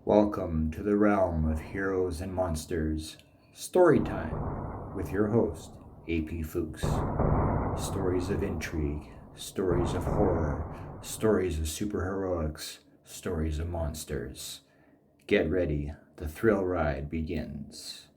Welcome to the realm of heroes and monsters. Story time with your host, AP Fuchs. Stories of intrigue, stories of horror, stories of superheroics, stories of monsters. Get ready, the thrill ride begins.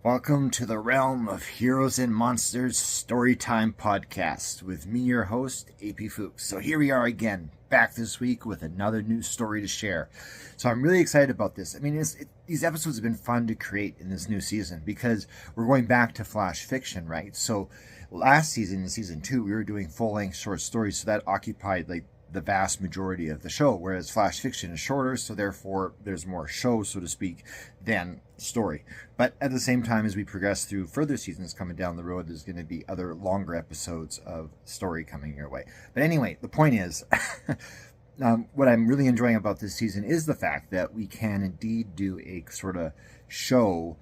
Welcome to the realm of Heroes and Monsters Storytime Podcast with me, your host, AP Fuchs. So here we are again, back this week with another new story to share. So I'm really excited about this. I mean, these episodes have been fun to create in this new season because we're going back to flash fiction, right? So last season, in season 2, we were doing full-length short stories, so that occupied like the vast majority of the show, whereas flash fiction is shorter, so therefore there's more show, so to speak, than story. But at the same time, as we progress through further seasons coming down the road, there's going to be other longer episodes of story coming your way. But anyway, the point is, what I'm really enjoying about this season is the fact that we can indeed do a sort of show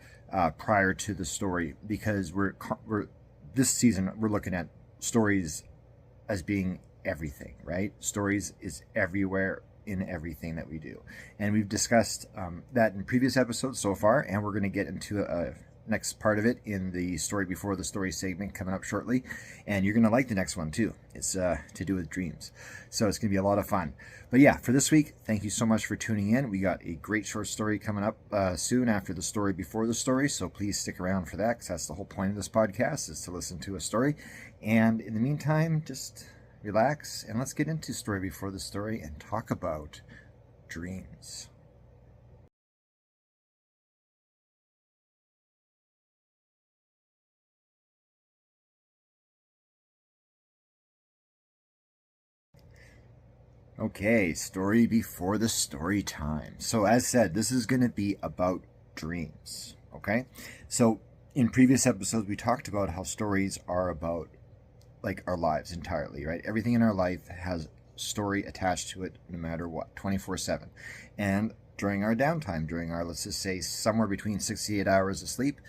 prior to the story, because we're this season we're looking at stories as being everything, right? Stories is everywhere in everything that we do, and we've discussed that in previous episodes so far, and we're going to get into a next part of it in the story before the story segment coming up shortly, and you're going to like the next one too. It's to do with dreams, so it's going to be a lot of fun. But yeah, for this week, thank you so much for tuning in. We got a great short story coming up soon after the story before the story, so please stick around for that, because that's the whole point of this podcast, is to listen to a story. And in the meantime, just relax and let's get into story before the story and talk about dreams. Okay, story before the story time. So as said, this is going to be about dreams. Okay, so in previous episodes we talked about how stories are about like our lives entirely, right? Everything in our life has story attached to it, no matter what, 24/7. And during our downtime, during our, let's just say, somewhere between 68 hours of sleep,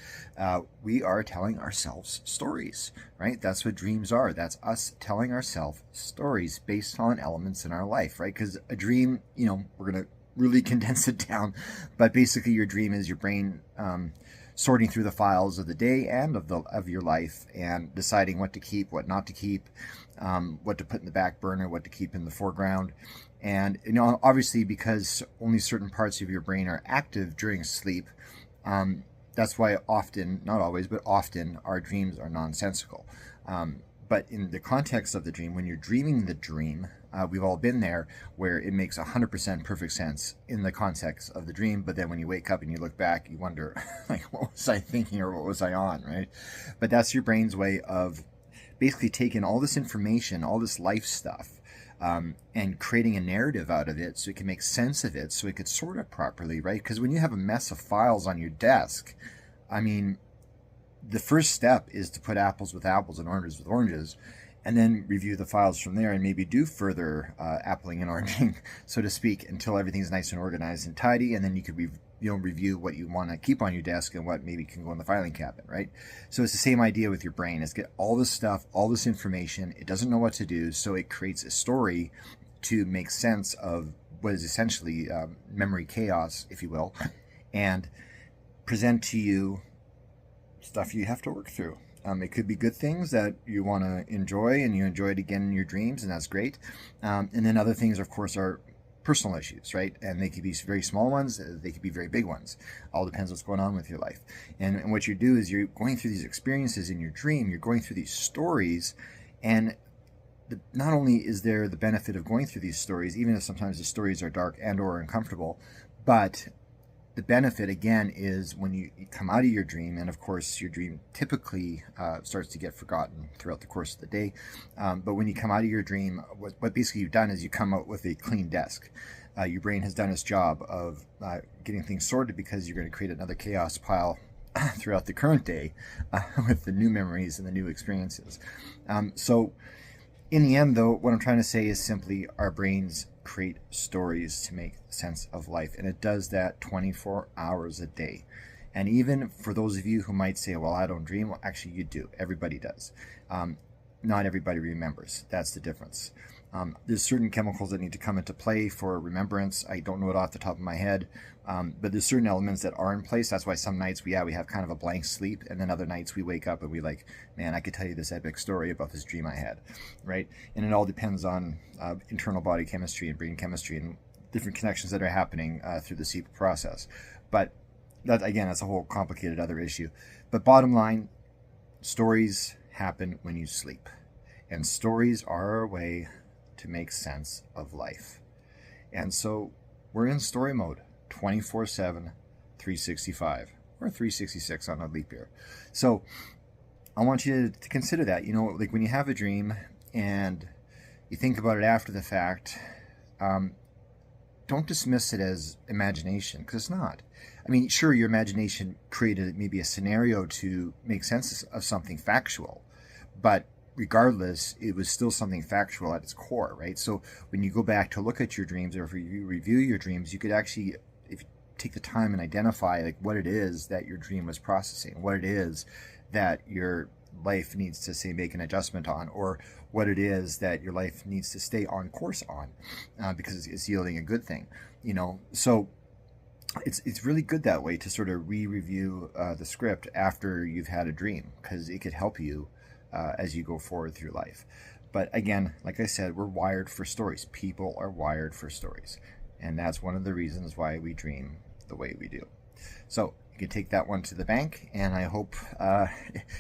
we are telling ourselves stories, right? That's what dreams are. That's us telling ourselves stories based on elements in our life, right? Because a dream, we're going to really condense it down, but basically your dream is your brain sorting through the files of the day and of your life, and deciding what to keep, what not to keep, what to put in the back burner, what to keep in the foreground. And obviously, because only certain parts of your brain are active during sleep, that's why often, not always, but often, our dreams are nonsensical. But in the context of the dream, when you're dreaming the dream, we've all been there, where it makes 100% perfect sense in the context of the dream. But then when you wake up and you look back, you wonder, like, what was I thinking, or what was I on, right? But that's your brain's way of basically taking all this information, all this life stuff, and creating a narrative out of it so it can make sense of it, so it could sort it properly, right? Because when you have a mess of files on your desk, I mean, the first step is to put apples with apples and oranges with oranges, and then review the files from there, and maybe do further appling and oranging, so to speak, until everything's nice and organized and tidy, and then you could review what you want to keep on your desk and what maybe can go in the filing cabinet, right? So it's the same idea with your brain. Is get all this stuff, all this information, it doesn't know what to do, so it creates a story to make sense of what is essentially memory chaos, if you will, and present to you stuff you have to work through. It could be good things that you want to enjoy, and you enjoy it again in your dreams, and that's great. And then other things, of course, are personal issues, right? And they could be very small ones, they could be very big ones. All depends what's going on with your life. And what you do is you're going through these experiences in your dream, you're going through these stories, and not only is there the benefit of going through these stories, even if sometimes the stories are dark and or uncomfortable, but the benefit, again, is when you come out of your dream, and of course your dream typically starts to get forgotten throughout the course of the day, but when you come out of your dream, what basically you've done is you come out with a clean desk. Your brain has done its job of getting things sorted, because you're going to create another chaos pile throughout the current day with the new memories and the new experiences. So in the end, though, what I'm trying to say is simply our brains create stories to make sense of life, and it does that 24 hours a day. And even for those of you who might say, well, I don't dream, well, actually you do. Everybody does. Not everybody remembers. That's the difference. There's certain chemicals that need to come into play for remembrance. I don't know it off the top of my head, but there's certain elements that are in place. That's why some nights we have kind of a blank sleep, and then other nights we wake up and we like, man, I could tell you this epic story about this dream I had, right? And it all depends on internal body chemistry and brain chemistry and different connections that are happening through the sleep process. But that, again, that's a whole complicated other issue. But bottom line, stories happen when you sleep, and stories are a way to make sense of life. And so we're in story mode 24/7, 365, or 366 on a leap year. So I want you to consider that, like when you have a dream and you think about it after the fact, don't dismiss it as imagination, because it's not. I mean, sure, your imagination created maybe a scenario to make sense of something factual, but regardless, it was still something factual at its core, right? So when you go back to look at your dreams, or if you review your dreams, you could actually, if you take the time and identify like what it is that your dream was processing, what it is that your life needs to, say, make an adjustment on, or what it is that your life needs to stay on course on, because it's yielding a good thing, So it's really good that way to sort of re-review the script after you've had a dream, because it could help you as you go forward through life. But again, like I said, we're wired for stories. People are wired for stories. And that's one of the reasons why we dream the way we do. So you can take that one to the bank. And I hope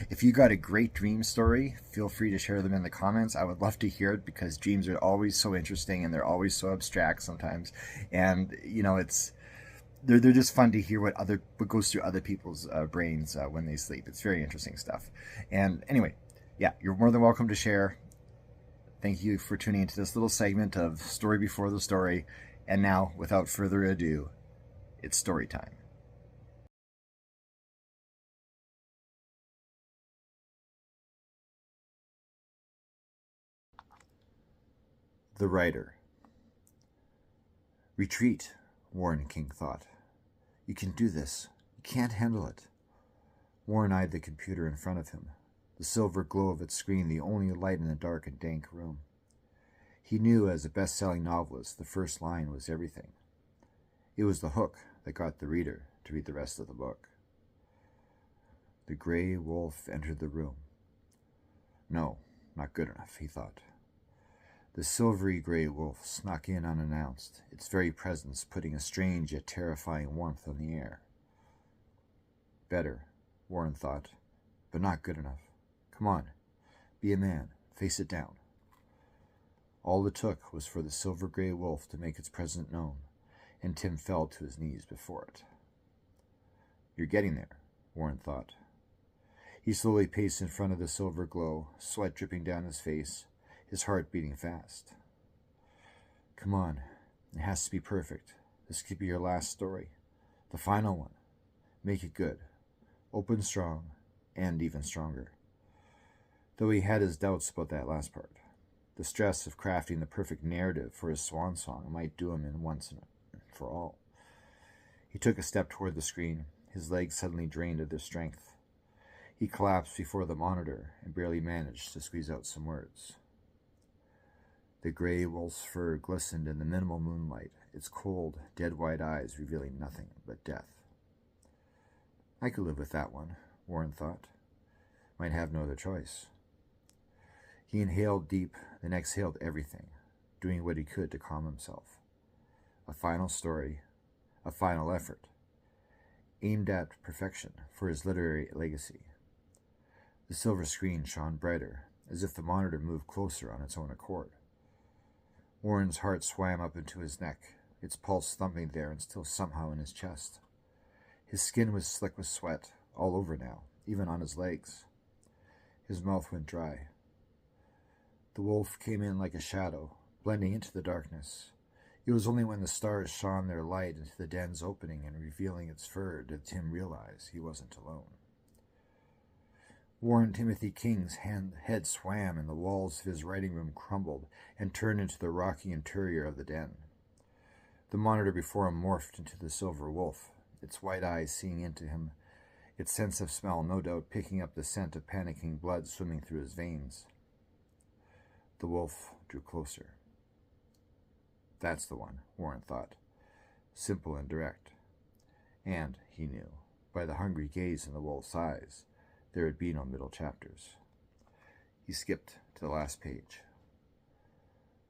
if you got a great dream story, feel free to share them in the comments. I would love to hear it, because dreams are always so interesting and they're always so abstract sometimes. And, they're just fun to hear what goes through other people's brains when they sleep. It's very interesting stuff. And anyway, yeah, you're more than welcome to share. Thank you for tuning into this little segment of Story Before the Story. And now, without further ado, it's story time. The Writer. Retreat, Warren King thought. You can do this. You can't handle it. Warren eyed the computer in front of him, the silver glow of its screen the only light in the dark and dank room. He knew as a best-selling novelist the first line was everything. It was the hook that got the reader to read the rest of the book. The gray wolf entered the room. No, not good enough, he thought. The silvery gray wolf snuck in unannounced, its very presence putting a strange yet terrifying warmth on the air. Better, Warren thought, but not good enough. Come on, be a man, face it down. All it took was for the silver gray wolf to make its presence known, and Tim fell to his knees before it. You're getting there, Warren thought. He slowly paced in front of the silver glow, sweat dripping down his face, his heart beating fast. Come on, it has to be perfect. This could be your last story, the final one. Make it good, open strong, and even stronger. Though he had his doubts about that last part. The stress of crafting the perfect narrative for his swan song might do him in once and for all. He took a step toward the screen, his legs suddenly drained of their strength. He collapsed before the monitor and barely managed to squeeze out some words. The gray wolf's fur glistened in the minimal moonlight, its cold, dead-white eyes revealing nothing but death. I could live with that one, Warren thought. Might have no other choice. He inhaled deep, then exhaled everything, doing what he could to calm himself. A final story, a final effort, aimed at perfection for his literary legacy. The silver screen shone brighter, as if the monitor moved closer on its own accord. Warren's heart swam up into his neck, its pulse thumping there and still somehow in his chest. His skin was slick with sweat, all over now, even on his legs. His mouth went dry. The wolf came in like a shadow, blending into the darkness. It was only when the stars shone their light into the den's opening and revealing its fur did Tim realize he wasn't alone. Warren Timothy King's head swam and the walls of his writing room crumbled and turned into the rocky interior of the den. The monitor before him morphed into the silver wolf, its white eyes seeing into him, its sense of smell no doubt picking up the scent of panicking blood swimming through his veins. The wolf drew closer. That's the one, Warren thought. Simple and direct. And, he knew, by the hungry gaze in the wolf's eyes, there would be no middle chapters. He skipped to the last page.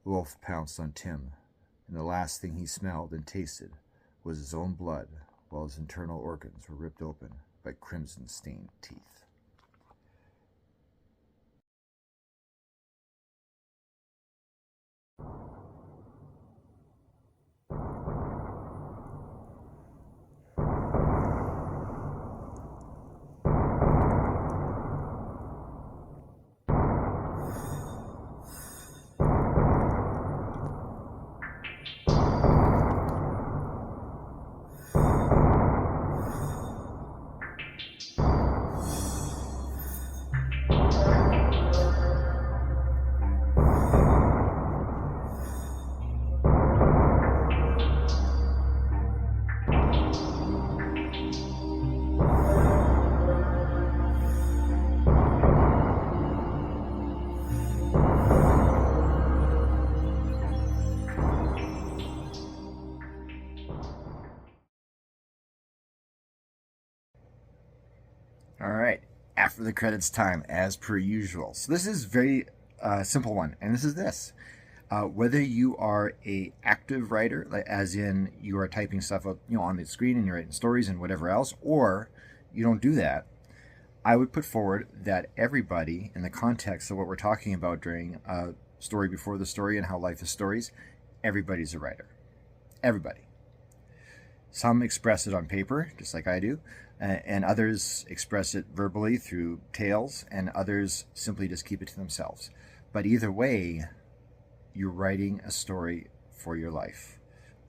The wolf pounced on Tim, and the last thing he smelled and tasted was his own blood, while his internal organs were ripped open by crimson-stained teeth. All right, after the credits time, as per usual. So this is very simple one, and this is this. Whether you are a active writer, as in you are typing stuff up, on the screen and you're writing stories and whatever else, or you don't do that, I would put forward that everybody, in the context of what we're talking about during Story Before the Story and How Life is Stories, everybody's a writer. Everybody. Some express it on paper, just like I do, and others express it verbally through tales, and others simply just keep it to themselves. But either way, you're writing a story for your life.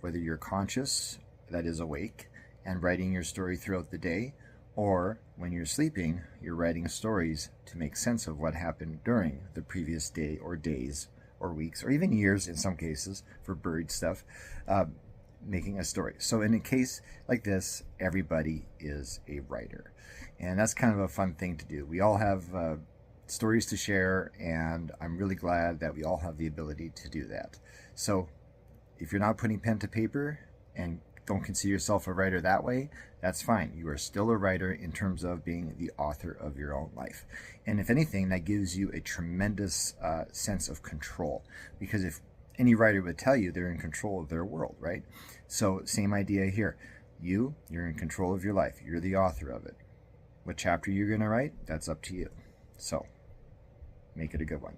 Whether you're conscious, that is awake, and writing your story throughout the day, or when you're sleeping, you're writing stories to make sense of what happened during the previous day or days or weeks or even years in some cases for buried stuff, making a story. So in a case like this, everybody is a writer. And that's kind of a fun thing to do. We all have stories to share, and I'm really glad that we all have the ability to do that. So if you're not putting pen to paper and don't consider yourself a writer that way, that's fine. You are still a writer in terms of being the author of your own life. And if anything, that gives you a tremendous sense of control. Because if any writer would tell you they're in control of their world, right? So same idea here. You're in control of your life. You're the author of it. What chapter you're going to write, that's up to you. So make it a good one.